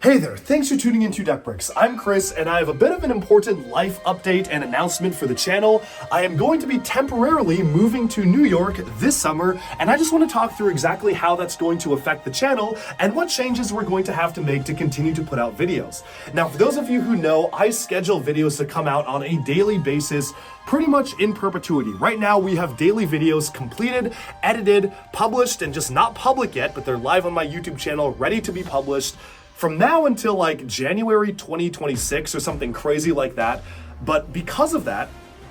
Hey there, thanks for tuning into Duckbricks. I'm Chris, and I have a bit of an important life update and announcement for the channel. I am going to be temporarily moving to New York this summer, and I just want to talk through exactly how that's going to affect the channel and what changes we're going to have to make to continue to put out videos. Now, for those of you who know, I schedule videos to come out on a daily basis, pretty much in perpetuity. Right now, we have daily videos completed, edited, published, and just not public yet, but they're live on my YouTube channel, ready to be published from now until like January 2026 or something crazy like that. But because of that,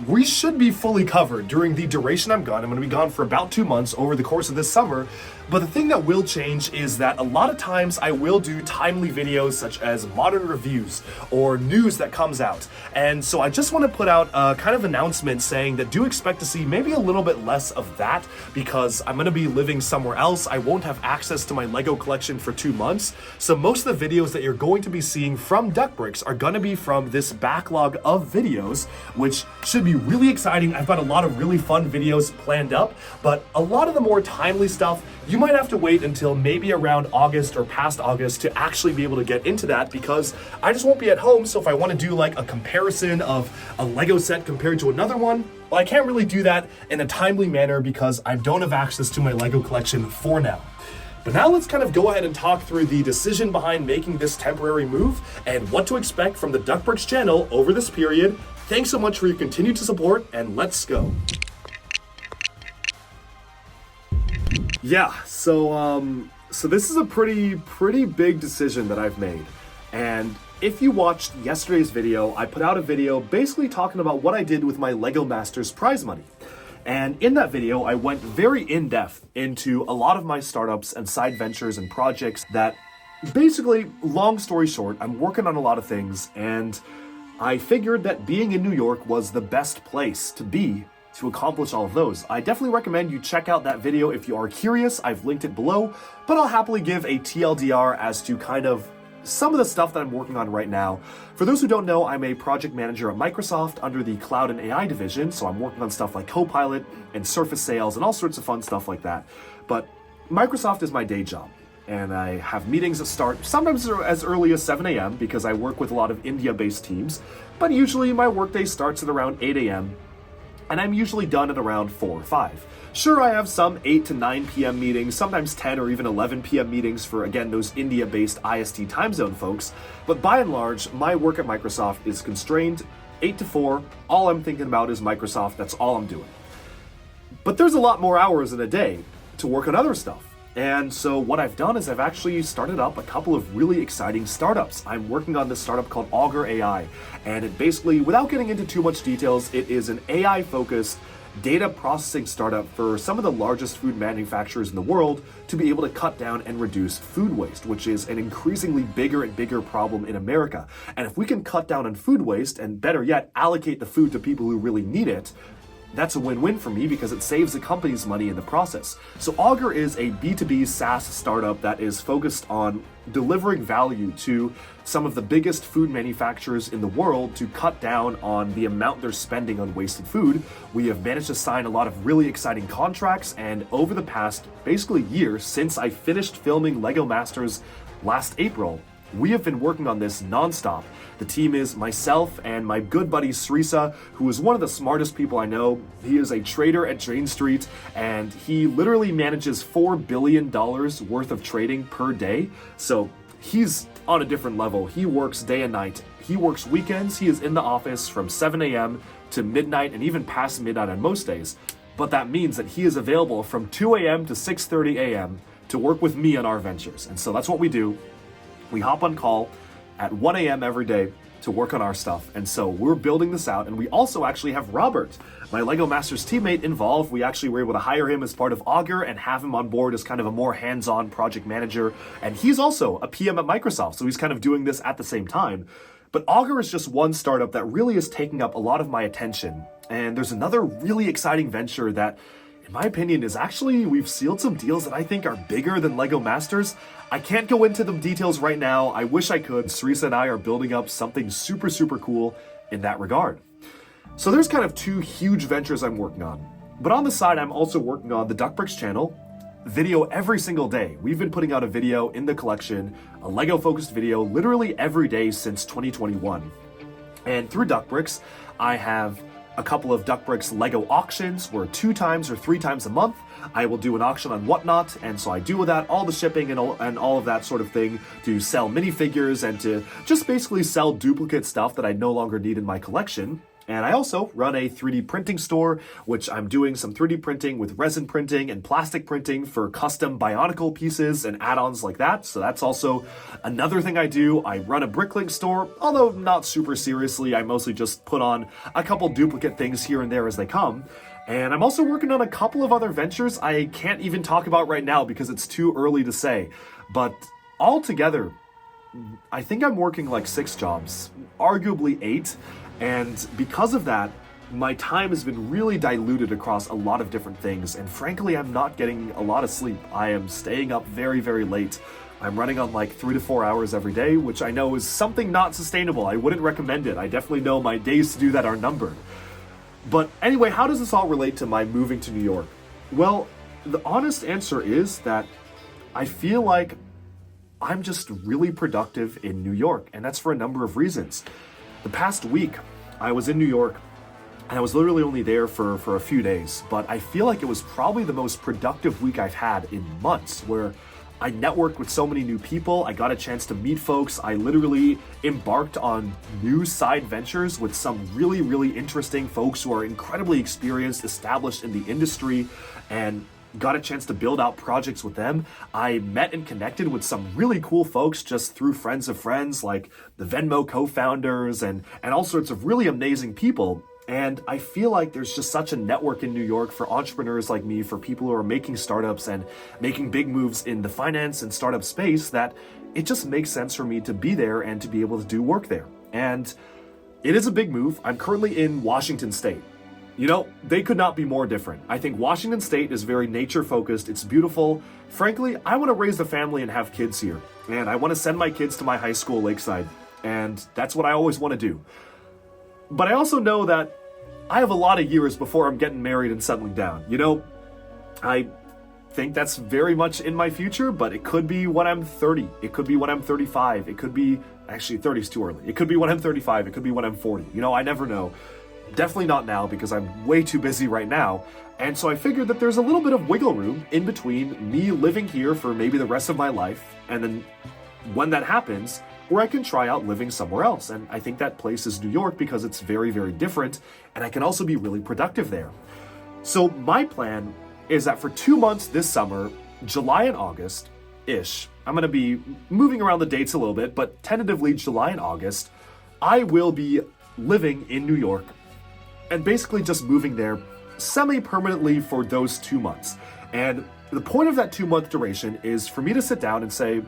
we should be fully covered during the duration I'm gone. I'm going to be gone for about 2 months over the course of this summer. But the thing that will change is that a lot of times I will do timely videos such as modern reviews or news that comes out. And so I just want to put out a kind of announcement saying that do expect to see maybe a little bit less of that because I'm going to be living somewhere else. I won't have access to my Lego collection for 2 months. So most of the videos that you're going to be seeing from Duckbricks are going to be from this backlog of videos, which should be really exciting. I've got a lot of really fun videos planned up, but a lot of the more timely stuff, you might have to wait until maybe around August or past August to actually be able to get into that because I just won't be at home. So if I want to do like a comparison of a Lego set compared to another one, well, I can't really do that in a timely manner because I don't have access to my Lego collection for now. But now let's kind of go ahead and talk through the decision behind making this temporary move and what to expect from the Duckbricks channel over this period. Thanks so much for your continued support, and let's go. Yeah, so this is a pretty big decision that I've made. And if you watched yesterday's video, I put out a video basically talking about what I did with my Lego Masters prize money. And in that video, I went very in-depth into a lot of my startups and side ventures and projects that basically, long story short, I'm working on a lot of things, and I figured that being in New York was the best place to be to accomplish all of those. I definitely recommend you check out that video if you are curious. I've linked it below, but I'll happily give a TLDR as to kind of some of the stuff that I'm working on right now. For those who don't know, I'm a project manager at Microsoft under the Cloud and AI division, so I'm working on stuff like Copilot and Surface Sales and all sorts of fun stuff like that. But Microsoft is my day job, and I have meetings that start sometimes as early as 7 a.m. because I work with a lot of India-based teams, but usually my workday starts at around 8 a.m., and I'm usually done at around 4 or 5. Sure, I have some 8 to 9 p.m. meetings, sometimes 10 or even 11 p.m. meetings for, again, those India-based IST time zone folks, but by and large, my work at Microsoft is constrained 8 to 4. All I'm thinking about is Microsoft. That's all I'm doing. But there's a lot more hours in a day to work on other stuff. And so what I've done is I've actually started up a couple of really exciting startups. I'm working on this startup called Augur AI, and it basically, without getting into too much details, it is an AI-focused data processing startup for some of the largest food manufacturers in the world to be able to cut down and reduce food waste, which is an increasingly bigger and bigger problem in America. And if we can cut down on food waste, and better yet, allocate the food to people who really need it, that's a win-win for me because it saves the company's money in the process. So Augur is a B2B SaaS startup that is focused on delivering value to some of the biggest food manufacturers in the world to cut down on the amount they're spending on wasted food. We have managed to sign a lot of really exciting contracts, and over the past basically year since I finished filming Lego Masters last April, we have been working on this nonstop. The team is myself and my good buddy Srisa, who is one of the smartest people I know. He is a trader at Jane Street, and he literally manages $4 billion worth of trading per day. So he's on a different level. He works day and night. He works weekends. He is in the office from 7 a.m. to midnight and even past midnight on most days. But that means that he is available from 2 a.m. to 6:30 a.m. to work with me on our ventures. And so that's what we do. We hop on call at 1 a.m. every day to work on our stuff. And so we're building this out. And we also actually have Robert, my Lego Masters teammate, involved. We actually were able to hire him as part of Augur and have him on board as kind of a more hands-on project manager. And he's also a PM at Microsoft, so he's kind of doing this at the same time. But Augur is just one startup that really is taking up a lot of my attention. And there's another really exciting venture that, in my opinion, is actually, we've sealed some deals that I think are bigger than Lego Masters. I can't go into the details right now. I wish I could. Srisa and I are building up something super, super cool in that regard. So there's kind of 2 huge ventures I'm working on. But on the side, I'm also working on the Duckbricks channel, video every single day. We've been putting out a video in the collection, a Lego focused video, literally every day since 2021. And through Duckbricks, I have a couple of Duckbricks Lego auctions where 2 times or 3 times a month I will do an auction on Whatnot, and so I do with that all the shipping and all of that sort of thing to sell minifigures and to just basically sell duplicate stuff that I no longer need in my collection. And I also run a 3D printing store, which I'm doing some 3D printing with resin printing and plastic printing for custom Bionicle pieces and add-ons like that. So that's also another thing I do. I run a Bricklink store, although not super seriously. I mostly just put on a couple duplicate things here and there as they come. And I'm also working on a couple of other ventures I can't even talk about right now because it's too early to say. But altogether, I think I'm working like 6 jobs, arguably 8. And because of that, my time has been really diluted across a lot of different things. And frankly, I'm not getting a lot of sleep. I am staying up very, very late. I'm running on like 3 to 4 hours every day, which I know is something not sustainable. I wouldn't recommend it. I definitely know my days to do that are numbered. But anyway, how does this all relate to my moving to New York? Well, the honest answer is that I feel like I'm just really productive in New York, and that's for a number of reasons. The past week, I was in New York, and I was literally only there for a few days, but I feel like it was probably the most productive week I've had in months, where I networked with so many new people, I got a chance to meet folks, I literally embarked on new side ventures with some really, really interesting folks who are incredibly experienced, established in the industry, and got a chance to build out projects with them. I met and connected with some really cool folks just through friends of friends, like the Venmo co-founders and all sorts of really amazing people. And I feel like there's just such a network in New York for entrepreneurs like me, for people who are making startups and making big moves in the finance and startup space, that it just makes sense for me to be there and to be able to do work there. And it is a big move. I'm currently in Washington State. You know, they could not be more different. I think Washington State is very nature focused. It's beautiful. Frankly, I want to raise a family and have kids here. And I want to send my kids to my high school, Lakeside. And that's what I always want to do. But I also know that I have a lot of years before I'm getting married and settling down. You know, I think that's very much in my future, but it could be when I'm 30. It could be when I'm 35. It could be, actually 30 is too early. It could be when I'm 35. It could be when I'm 40. You know, I never know. Definitely not now because I'm way too busy right now. And so I figured that there's a little bit of wiggle room in between me living here for maybe the rest of my life, and then when that happens, where I can try out living somewhere else. And I think that place is New York because it's very, very different, and I can also be really productive there. So my plan is that for 2 months this summer, July and August-ish, I'm going to be moving around the dates a little bit, but tentatively July and August, I will be living in New York and basically just moving there semi-permanently for those 2 months. And the point of that 2-month duration is for me to sit down and say,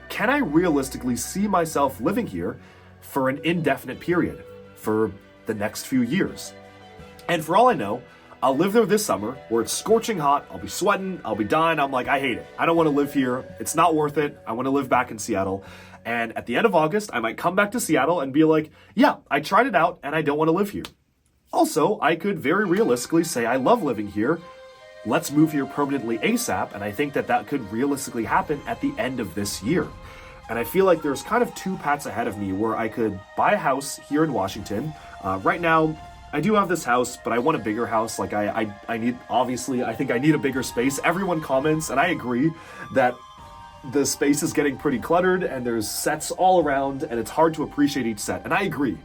can I realistically see myself living here for an indefinite period, for the next few years? And for all I know, I'll live there this summer where it's scorching hot, I'll be sweating, I'll be dying, I'm like, I hate it. I don't want to live here, it's not worth it, I want to live back in Seattle. And at the end of August, I might come back to Seattle and be like, yeah, I tried it out and I don't want to live here. Also, I could very realistically say I love living here, let's move here permanently ASAP, and I think that that could realistically happen at the end of this year. And I feel like there's kind of 2 paths ahead of me where I could buy a house here in Washington. Right now, I do have this house, but I want a bigger house. Like I need, obviously, I think I need a bigger space. Everyone comments, and I agree, that the space is getting pretty cluttered and there's sets all around and it's hard to appreciate each set. And I agree.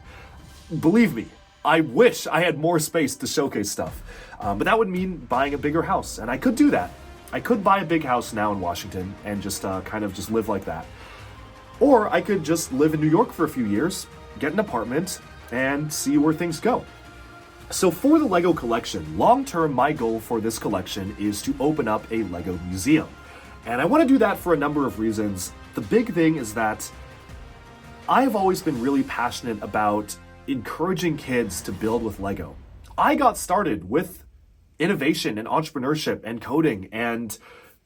Believe me, I wish I had more space to showcase stuff. But that would mean buying a bigger house, and I could do that. I could buy a big house now in Washington and just kind of just live like that. Or I could just live in New York for a few years, get an apartment, and see where things go. So for the Lego collection, long-term, my goal for this collection is to open up a Lego museum. And I want to do that for a number of reasons. The big thing is that I've always been really passionate about encouraging kids to build with Lego. I got started with innovation and entrepreneurship and coding and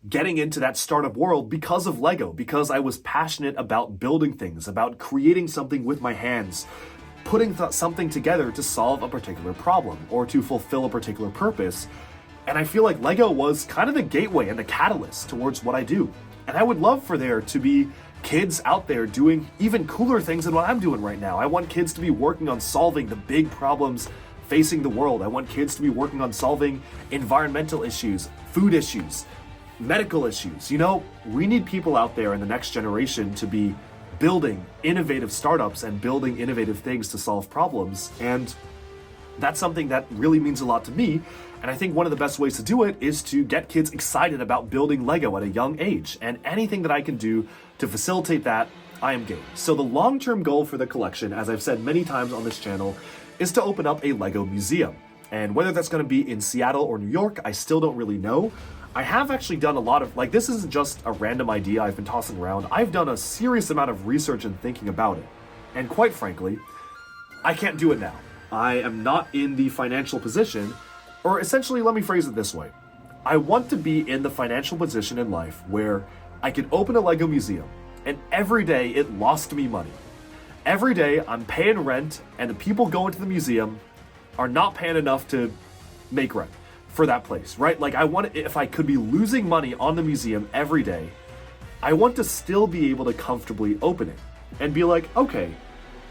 getting into that startup world because of Lego, because I was passionate about building things, about creating something with my hands, putting something together to solve a particular problem or to fulfill a particular purpose. And I feel like Lego was kind of the gateway and the catalyst towards what I do. And I would love for there to be kids out there doing even cooler things than what I'm doing right now. I want kids to be working on solving the big problems facing the world. I want kids to be working on solving environmental issues, food issues, medical issues. You know, we need people out there in the next generation to be building innovative startups and building innovative things to solve problems. And that's something that really means a lot to me. And I think one of the best ways to do it is to get kids excited about building Lego at a young age. And anything that I can do to facilitate that, I am game. So the long-term goal for the collection, as I've said many times on this channel, is to open up a Lego museum. And whether that's going to be in Seattle or New York, I still don't really know. I have actually done a lot of, like, this isn't just a random idea I've been tossing around. I've done a serious amount of research and thinking about it. And quite frankly, I can't do it now. I am not in the financial position, or essentially, let me phrase it this way. I want to be in the financial position in life where I can open a Lego museum and every day it lost me money. Every day I'm paying rent and the people going to the museum are not paying enough to make rent for that place, right? Like I want, if I could be losing money on the museum every day, I want to still be able to comfortably open it and be like, okay,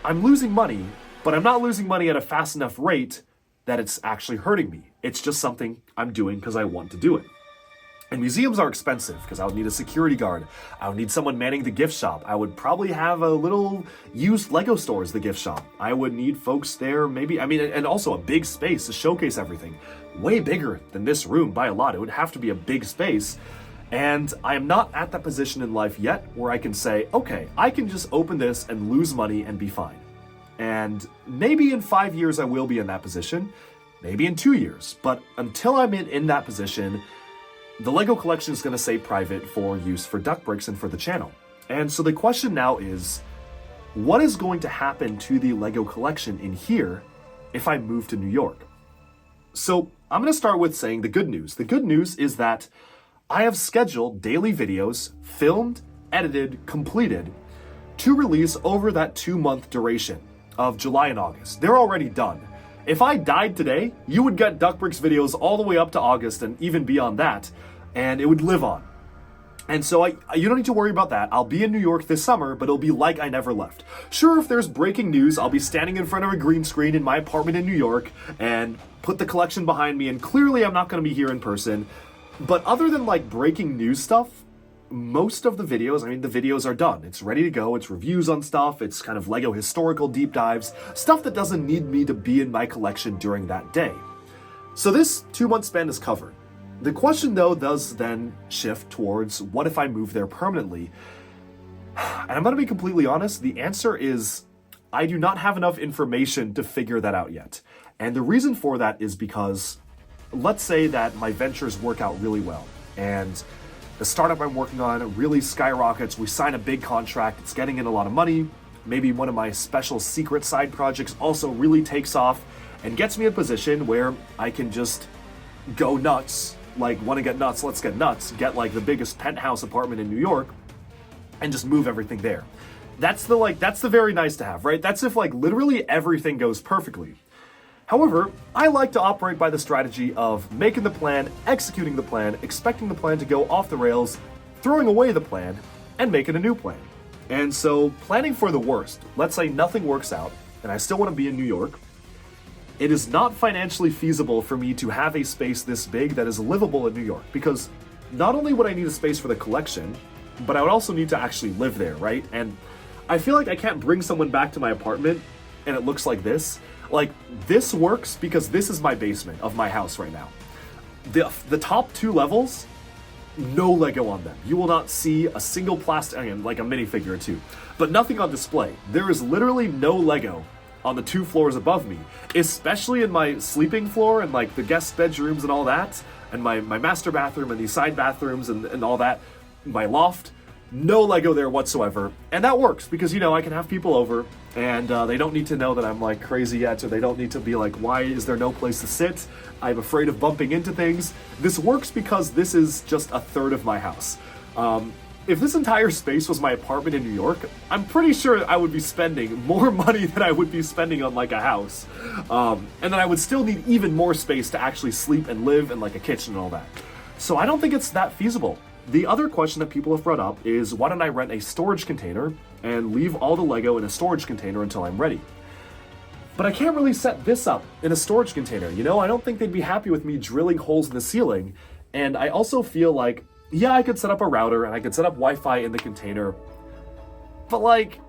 I'm losing money, but I'm not losing money at a fast enough rate that it's actually hurting me. It's just something I'm doing because I want to do it. And museums are expensive because I would need a security guard. I would need someone manning the gift shop. I would probably have a little used Lego store as the gift shop. I would need folks there, maybe, and also a big space to showcase everything. Way bigger than this room by a lot. It would have to be a big space. And I am not at that position in life yet where I can say, okay, I can just open this and lose money and be fine. And maybe in 5 years I will be in that position, maybe in 2 years. But until I'm in that position, the Lego collection is going to stay private for use for Duck Bricks and for the channel. And so the question now is, what is going to happen to the Lego collection in here if I move to New York? So I'm going to start with saying the good news. The good news is that I have scheduled daily videos, filmed, edited, completed, to release over that 2-month duration of July and August. They're already done. If I died today, you would get Duck Bricks videos all the way up to August and even beyond that, and it would live on. And so you don't need to worry about that. I'll be in New York this summer, but it'll be like I never left. Sure, if there's breaking news, I'll be standing in front of a green screen in my apartment in New York and put the collection behind me, and clearly I'm not going to be here in person. But other than like breaking news stuff, most of the videos, the videos are done. It's ready to go. It's reviews on stuff. It's kind of Lego historical deep dives, stuff that doesn't need me to be in my collection during that day. So this 2-month span is covered. The question though does then shift towards, what if I move there permanently? And I'm going to be completely honest, the answer is I do not have enough information to figure that out yet. And the reason for that is because let's say that my ventures work out really well and the startup I'm working on really skyrockets. We sign a big contract. It's getting in a lot of money. Maybe one of my special secret side projects also really takes off and gets me in a position where I can just go nuts. Like, want to get nuts, let's get nuts. Get like the biggest penthouse apartment in New York and just move everything there. That's the very nice to have, right? That's if like literally everything goes perfectly. However, I like to operate by the strategy of making the plan, executing the plan, expecting the plan to go off the rails, throwing away the plan, and making a new plan. And so planning for the worst, let's say nothing works out, and I still want to be in New York. It is not financially feasible for me to have a space this big that is livable in New York, because not only would I need a space for the collection, but I would also need to actually live there, right? And I feel like I can't bring someone back to my apartment and it looks like this. Like, this works because this is my basement of my house right now. The top 2 levels, no Lego on them. You will not see a single plastic, like a minifigure or two, but nothing on display. There is literally no Lego on the 2 floors above me, especially in my sleeping floor and like the guest bedrooms and all that, and my master bathroom and these side bathrooms and all that, my loft. No Lego there whatsoever. And that works because, I can have people over and they don't need to know that I'm like crazy yet, or they don't need to be like, why is there no place to sit? I'm afraid of bumping into things. This works because this is just a third of my house. if this entire space was my apartment in New York, I'm pretty sure I would be spending more money than I would be spending on like a house. And then I would still need even more space to actually sleep and live and like a kitchen and all that. So I don't think it's that feasible. The other question that people have brought up is, why don't I rent a storage container and leave all the Lego in a storage container until I'm ready? But I can't really set this up in a storage container, you know? I don't think they'd be happy with me drilling holes in the ceiling. And I also feel like, yeah, I could set up a router and I could set up Wi-Fi in the container, but like,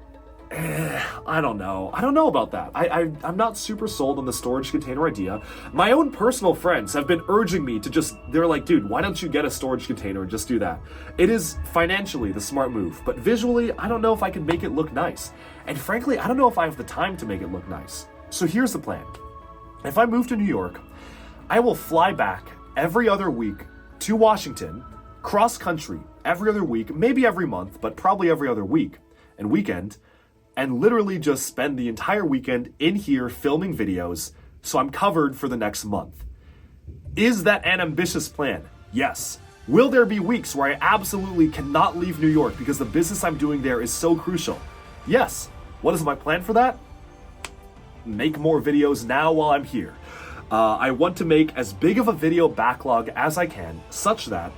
I don't know. I don't know about that. I'm not super sold on the storage container idea. My own personal friends have been urging me to they're like, dude, why don't you get a storage container and just do that? It is financially the smart move, but visually, I don't know if I can make it look nice. And frankly, I don't know if I have the time to make it look nice. So here's the plan. If I move to New York, I will fly back every other week to Washington, cross country every other week, maybe every month, but probably every other week and weekend, and literally just spend the entire weekend in here filming videos so I'm covered for the next month. Is that an ambitious plan? Yes. Will there be weeks where I absolutely cannot leave New York because the business I'm doing there is so crucial? Yes. What is my plan for that? Make more videos now while I'm here. I want to make as big of a video backlog as I can, such that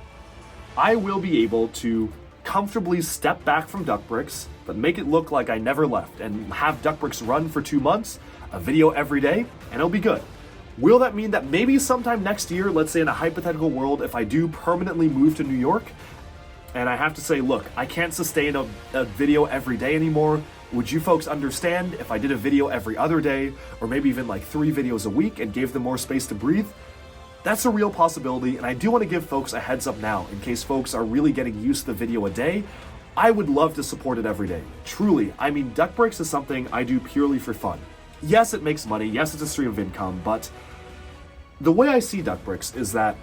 I will be able to comfortably step back from Duckbricks, but make it look like I never left, and have Duckbricks run for 2 months, a video every day, and it'll be good. Will that mean that maybe sometime next year, let's say in a hypothetical world, if I do permanently move to New York, and I have to say, look, I can't sustain a video every day anymore, would you folks understand if I did a video every other day, or maybe even like 3 videos a week and gave them more space to breathe? That's a real possibility, and I do want to give folks a heads up now, in case folks are really getting used to the video a day. I would love to support it every day. Truly, I mean, Duckbricks is something I do purely for fun. Yes, it makes money, yes, it's a stream of income, but the way I see Duckbricks is that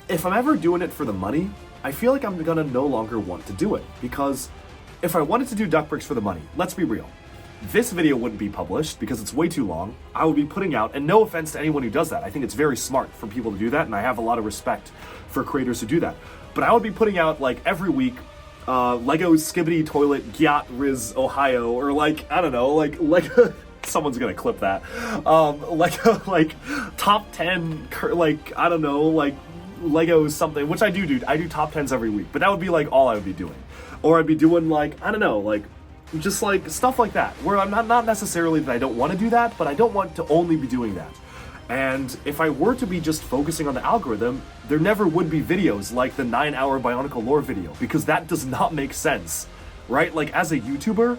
if I'm ever doing it for the money, I feel like I'm gonna no longer want to do it, because if I wanted to do Duckbricks for the money, let's be real, this video wouldn't be published because it's way too long. I would be putting out, and no offense to anyone who does that, I think it's very smart for people to do that, and I have a lot of respect for creators who do that, but I would be putting out like every week Lego Skibidi Toilet Gyat Riz Ohio, or like, I don't know, like Lego, someone's gonna clip that, Lego, like top 10, like, I don't know, like Lego something, which I do top 10s every week, but that would be like all I would be doing. Or I'd be doing like, I don't know, like, just like stuff like that, where I'm not necessarily that I don't want to do that, but I don't want to only be doing that. And if I were to be just focusing on the algorithm, there never would be videos like the 9-hour Bionicle lore video, because that does not make sense, right? Like, as a YouTuber,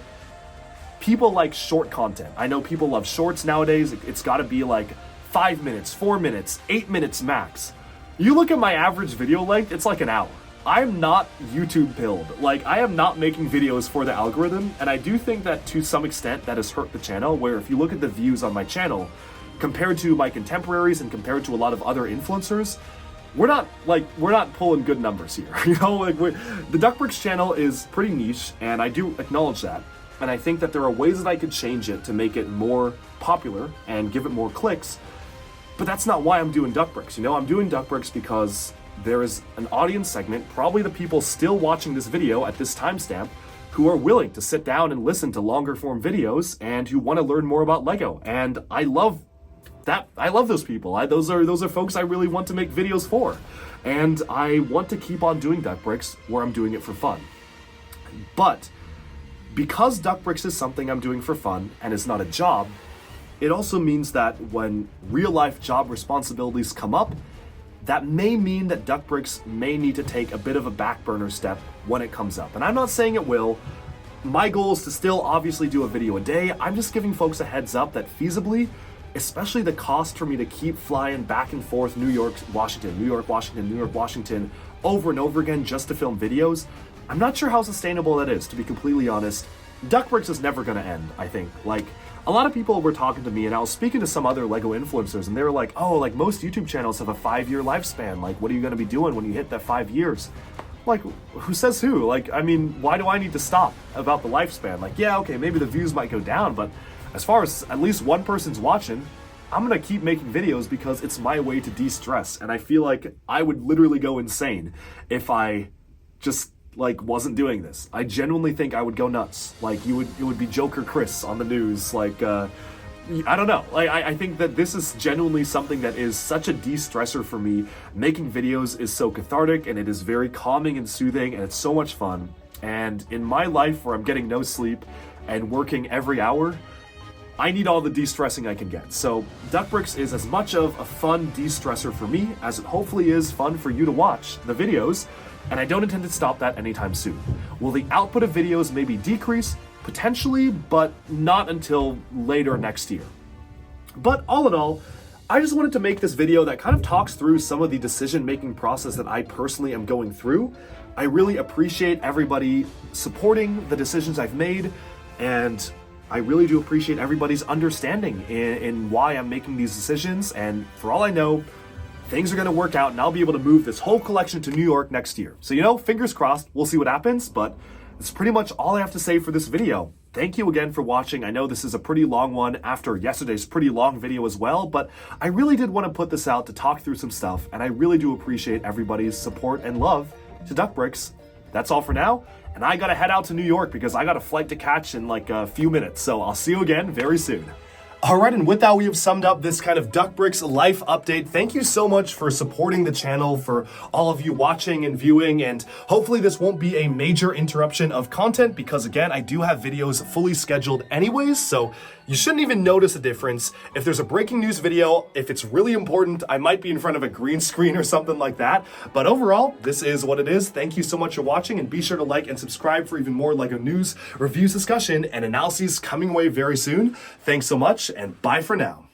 people like short content. I know people love shorts nowadays. It's got to be like 5 minutes, 4 minutes, 8 minutes max. You look at my average video length, it's like an hour. I'm not YouTube pilled. Like, I am not making videos for the algorithm, and I do think that to some extent that has hurt the channel, where if you look at the views on my channel, compared to my contemporaries and compared to a lot of other influencers, we're not pulling good numbers here. You know, like, the Duckbricks channel is pretty niche, and I do acknowledge that. And I think that there are ways that I could change it to make it more popular and give it more clicks, but that's not why I'm doing Duckbricks. You know, I'm doing Duckbricks because there is an audience segment, probably the people still watching this video at this timestamp, who are willing to sit down and listen to longer form videos and who want to learn more about Lego. And I love that. I love those people. Those are folks I really want to make videos for. And I want to keep on doing Duckbricks where I'm doing it for fun. But because Duckbricks is something I'm doing for fun and it's not a job, it also means that when real life job responsibilities come up, that may mean that Duckbricks may need to take a bit of a back burner step when it comes up. And I'm not saying it will. My goal is to still obviously do a video a day. I'm just giving folks a heads up that feasibly, especially the cost for me to keep flying back and forth New York, Washington, New York, Washington, New York, Washington, over and over again just to film videos, I'm not sure how sustainable that is, to be completely honest. Duckbricks is never gonna end, I think. Like, a lot of people were talking to me, and I was speaking to some other Lego influencers, and they were like, oh, like, most YouTube channels have a 5-year lifespan. Like, what are you gonna be doing when you hit that 5 years? Like, who says who? Like, I mean, why do I need to stop about the lifespan? Like, yeah, okay, maybe the views might go down, but as far as at least one person's watching, I'm gonna keep making videos because it's my way to de-stress, and I feel like I would literally go insane if I just like wasn't doing this. I genuinely think I would go nuts. Like it would be Joker Chris on the news. Like I don't know. Like I think that this is genuinely something that is such a de-stressor for me. Making videos is so cathartic and it is very calming and soothing and it's so much fun. And in my life where I'm getting no sleep and working every hour, I need all the de-stressing I can get. So Duckbricks is as much of a fun de-stressor for me as it hopefully is fun for you to watch the videos, and I don't intend to stop that anytime soon. Will the output of videos maybe decrease? Potentially, but not until later next year. But all in all, I just wanted to make this video that kind of talks through some of the decision-making process that I personally am going through. I really appreciate everybody supporting the decisions I've made, and I really do appreciate everybody's understanding in why I'm making these decisions. And for all I know, things are going to work out and I'll be able to move this whole collection to New York next year. So, you know, fingers crossed, we'll see what happens, but that's pretty much all I have to say for this video. Thank you again for watching. I know this is a pretty long one after yesterday's pretty long video as well, but I really did want to put this out to talk through some stuff, and I really do appreciate everybody's support and love to Duckbricks. That's all for now, and I gotta head out to New York because I got a flight to catch in like a few minutes, so I'll see you again very soon. Alright, and with that, we have summed up this kind of Duckbricks life update. Thank you so much for supporting the channel, for all of you watching and viewing, and hopefully this won't be a major interruption of content because, again, I do have videos fully scheduled anyways, so you shouldn't even notice a difference. If there's a breaking news video, if it's really important, I might be in front of a green screen or something like that. But overall, this is what it is. Thank you so much for watching, and be sure to like and subscribe for even more LEGO news, reviews, discussion, and analyses coming away very soon. Thanks so much, and bye for now.